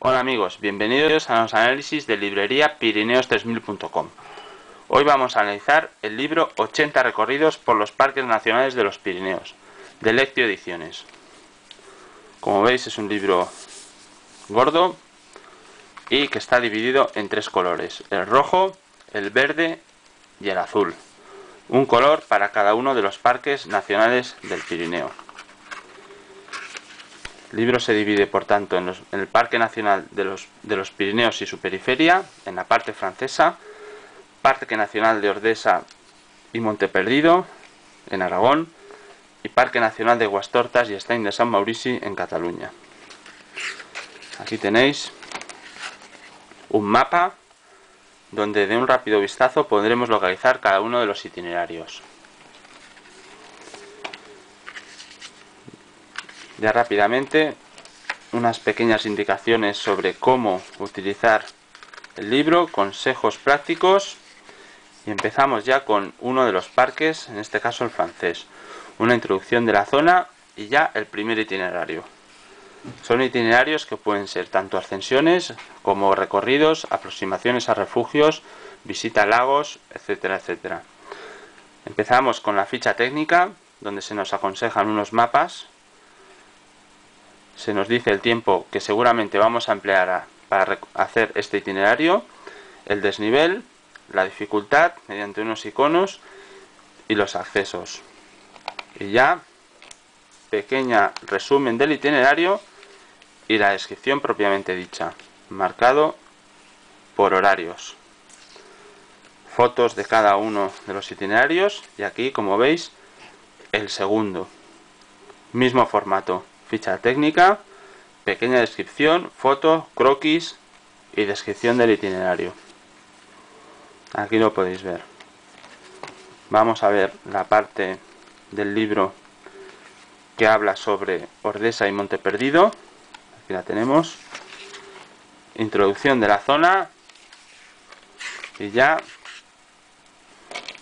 Hola amigos, bienvenidos a los análisis de librería Pirineos3000.com. Hoy vamos a analizar el libro 80 recorridos por los parques nacionales de los Pirineos, de Lectio Ediciones. Como veis es un libro gordo y que está dividido en tres colores, el rojo, el verde y el azul. Un color para cada uno de los parques nacionales del Pirineo. El libro se divide, por tanto, en el Parque Nacional de los Pirineos y su periferia, en la parte francesa, Parque Nacional de Ordesa y Monteperdido, en Aragón, y Parque Nacional de Guastortas y Estany de Sant Maurici, en Cataluña. Aquí tenéis un mapa donde de un rápido vistazo podremos localizar cada uno de los itinerarios. Ya rápidamente, unas pequeñas indicaciones sobre cómo utilizar el libro, consejos prácticos, y empezamos ya con uno de los parques, en este caso el francés, una introducción de la zona y ya el primer itinerario. Son itinerarios que pueden ser tanto ascensiones como recorridos, aproximaciones a refugios, visita a lagos, etcétera, etcétera. Empezamos con la ficha técnica, donde se nos aconsejan unos mapas. Se nos dice el tiempo que seguramente vamos a emplear para hacer este itinerario, el desnivel, la dificultad mediante unos iconos y los accesos. Y ya, pequeña resumen del itinerario y la descripción propiamente dicha, marcado por horarios. Fotos de cada uno de los itinerarios y aquí, como veis, el segundo. Mismo formato. Ficha técnica, pequeña descripción, foto, croquis y descripción del itinerario. Aquí lo podéis ver. Vamos a ver la parte del libro que habla sobre Ordesa y Monteperdido. Aquí la tenemos. Introducción de la zona y ya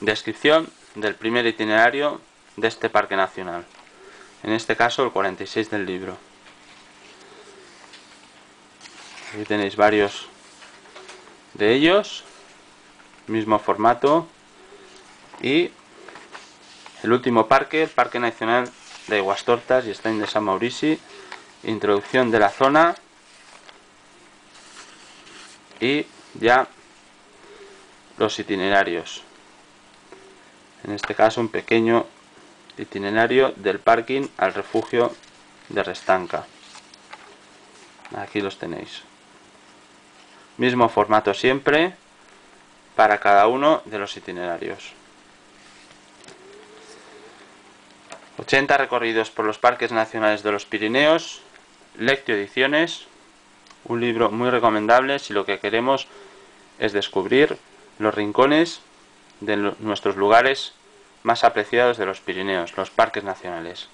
descripción del primer itinerario de este parque nacional. En este caso el 46 del libro. Aquí tenéis varios de ellos, mismo formato, y el último parque, el Parque Nacional de Guastortas y Estany de Sant Maurici, introducción de la zona y ya los itinerarios. En este caso un pequeño itinerario del parking al refugio de Restanca. Aquí los tenéis. Mismo formato siempre para cada uno de los itinerarios. 80 recorridos por los parques nacionales de los Pirineos, Lectio Ediciones, un libro muy recomendable si lo que queremos es descubrir los rincones de nuestros lugares más apreciados de los Pirineos, los parques nacionales.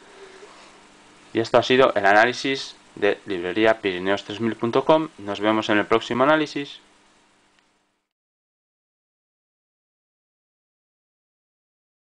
Y esto ha sido el análisis de librería Pirineos3000.com. Nos vemos en el próximo análisis.